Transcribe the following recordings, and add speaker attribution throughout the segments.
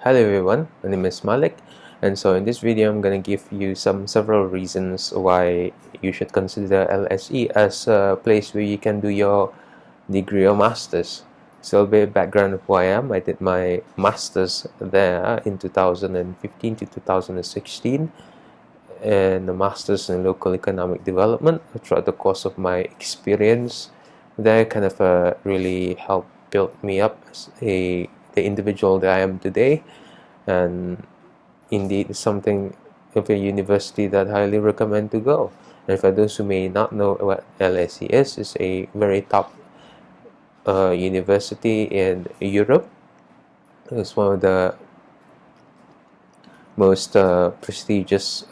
Speaker 1: Hello everyone, my name is Malik, and so in this video I'm going to give you several reasons why you should consider LSE as a place where you can do your degree or masters. So a bit of background of who I am. I did my masters there in 2015 to 2016 and a master's in local economic development. Throughout the course of my experience there kind of really helped build me up as the individual that I am today, and indeed it's something of a university that I highly recommend to go. And for those who may not know what LSE is, it's a very top university in Europe. It's one of the most prestigious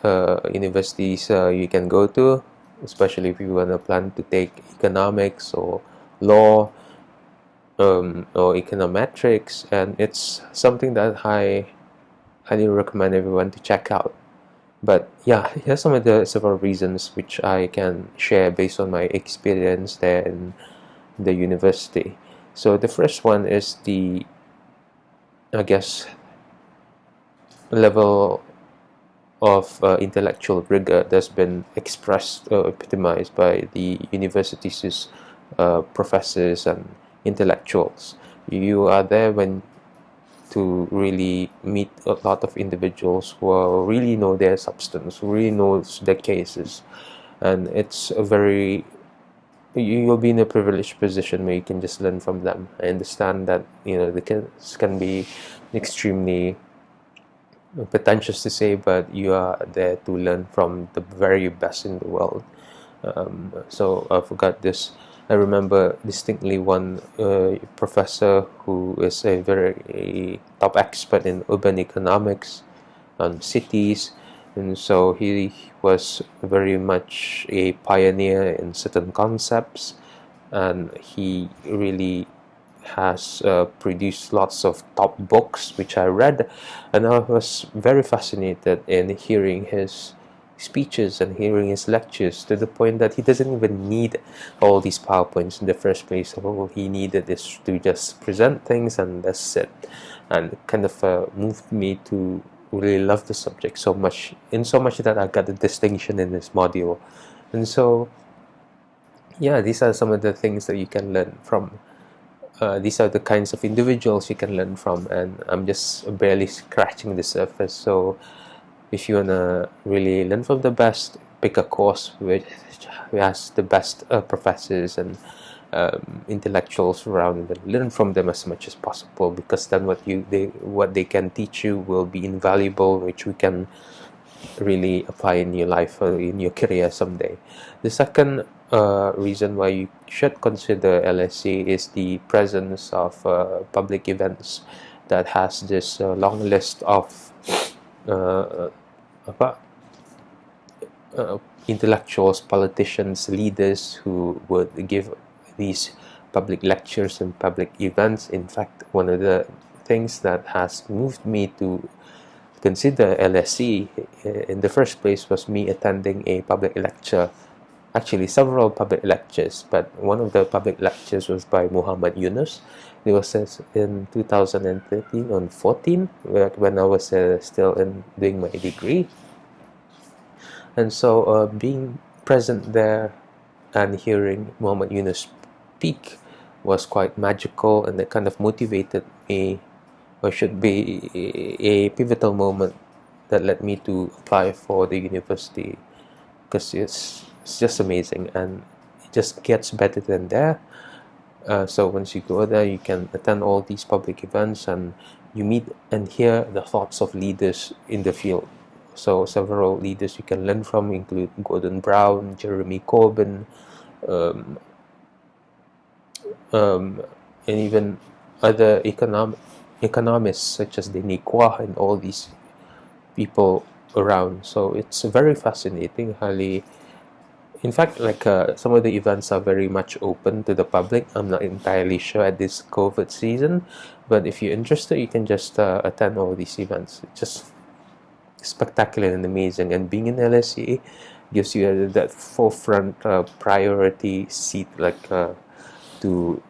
Speaker 1: universities you can go to, especially if you want to plan to take economics or law or econometrics, and it's something that I highly recommend everyone to check out. But yeah, here's some of the several reasons which I can share based on my experience there in the university. So the first one is the, I guess, level of intellectual rigor that's been expressed or epitomized by the university's professors and intellectuals. You are there when to really meet a lot of individuals who really know their substance, who really knows their cases, and it's a very, you'll be in a privileged position where you can just learn from them. I understand that this can be extremely pretentious to say, but you are there to learn from the very best in the world. So I forgot this. I remember distinctly one professor who is a very top expert in urban economics, on cities, and so he was very much a pioneer in certain concepts, and he really has produced lots of top books which I read, and I was very fascinated in hearing his speeches and hearing his lectures, to the point that he doesn't even need all these PowerPoints in the first place. All he needed is to just present things, and that's it. And kind of moved me to really love the subject so much, in so much that I got a distinction in this module. And so yeah, these are some of the things that you can learn from. These are the kinds of individuals you can learn from, and I'm just barely scratching the surface. So if you want to really learn from the best, pick a course which has the best professors and intellectuals around, and learn from them as much as possible, because then what they can teach you will be invaluable, which we can really apply in your life or in your career someday. The second reason why you should consider LSE is the presence of public events that has this long list of intellectuals, politicians, leaders who would give these public lectures and public events. In fact, one of the things that has moved me to consider LSE in the first place was me attending a public lecture, actually several public lectures, but one of the public lectures was by Muhammad Yunus. It was in 2013 or 14, when I was still doing my degree. And so being present there and hearing Muhammad Yunus speak was quite magical, and it kind of motivated me, or should be a pivotal moment that led me to apply for the university, because it's just amazing, and it just gets better than there. So once you go there, you can attend all these public events, and you meet and hear the thoughts of leaders in the field. So several leaders you can learn from include Gordon Brown, Jeremy Corbyn, and even other economists such as Denis Kwa, and all these people around. So it's very fascinating, highly. In fact, like some of the events are very much open to the public. I'm not entirely sure at this COVID season, but if you're interested, you can just attend all these events. It's just spectacular and amazing, and being in LSE gives you that forefront priority seat, like to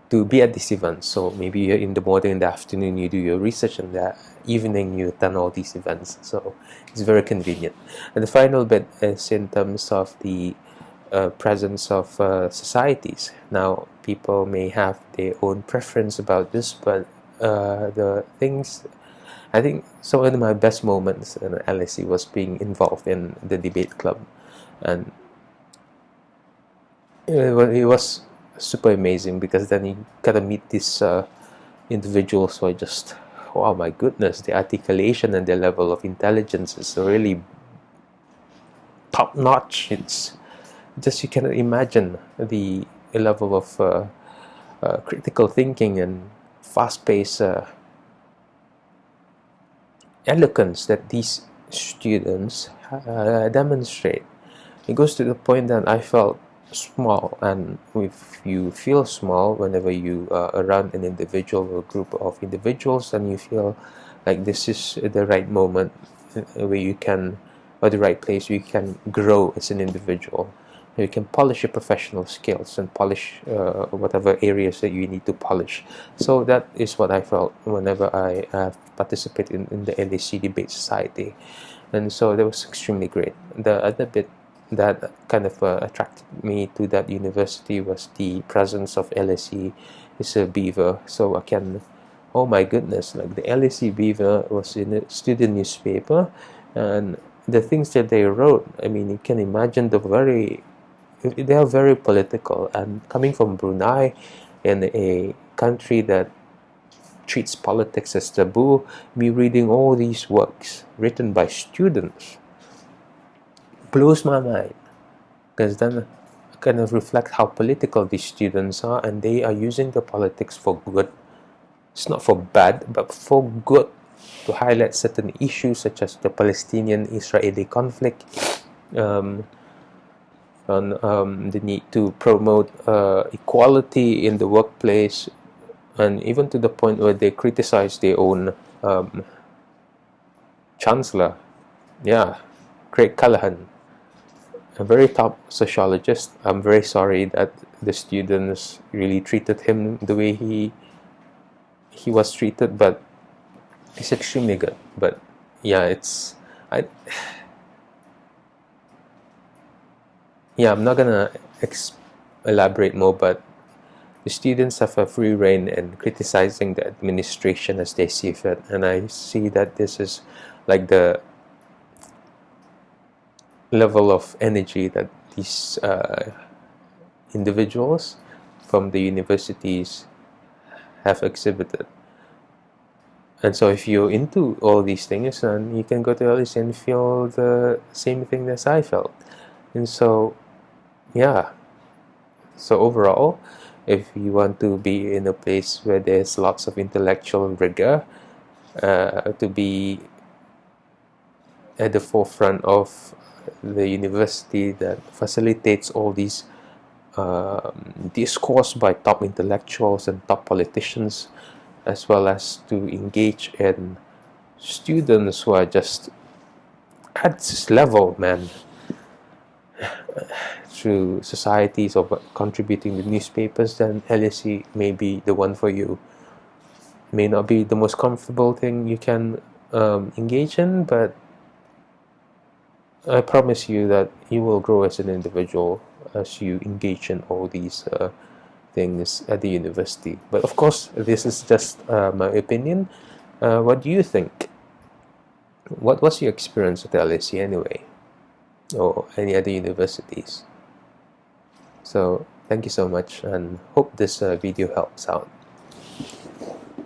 Speaker 1: to be at this event. So maybe in the morning, in the afternoon, you do your research, and the evening you attend all these events. So it's very convenient. And the final bit is in terms of the presence of societies. Now, people may have their own preference about this, but the things, I think some of my best moments in LSE was being involved in the debate club, and it was super amazing because then you gotta meet these individuals who are just, oh my goodness, the articulation and the level of intelligence is really top notch. It's just, you cannot imagine the level of critical thinking and fast-paced eloquence that these students demonstrate. It goes to the point that I felt small, and if you feel small whenever you are around an individual or group of individuals, and you feel like this is the right moment where you can, or the right place where you can grow as an individual. You can polish your professional skills and polish whatever areas that you need to polish. So that is what I felt whenever I participated in the LSE Debate Society. And so that was extremely great. The other bit that kind of attracted me to that university was the presence of LSE is a beaver. So I can, oh my goodness, like the LSE beaver was in a student newspaper, and the things that they wrote, I mean, you can imagine they are very political, and coming from Brunei, in a country that treats politics as taboo, me reading all these works written by students blows my mind, because then I kind of reflect how political these students are, and they are using the politics for good. It's not for bad, but for good, to highlight certain issues such as the Palestinian-Israeli conflict, on the need to promote equality in the workplace, and even to the point where they criticize their own chancellor, Craig Callaghan, a very top sociologist. I'm very sorry that the students really treated him the way he was treated, but it's extremely good. But yeah, I'm not gonna elaborate more, but the students have a free rein in criticizing the administration as they see fit, and I see that this is like the level of energy that these individuals from the universities have exhibited. And so if you're into all these things, then you can go to LSE and feel the same thing as I felt. And so so overall, if you want to be in a place where there's lots of intellectual rigor, to be at the forefront of the university that facilitates all these discourse by top intellectuals and top politicians, as well as to engage in students who are just at this level, man, through societies or contributing to newspapers, then LSE may be the one for you. It may not be the most comfortable thing you can engage in, but I promise you that you will grow as an individual as you engage in all these things at the university. But of course, this is just my opinion. What do you think? What was your experience at LSE anyway, or any other universities? So thank you so much, and hope this video helps out.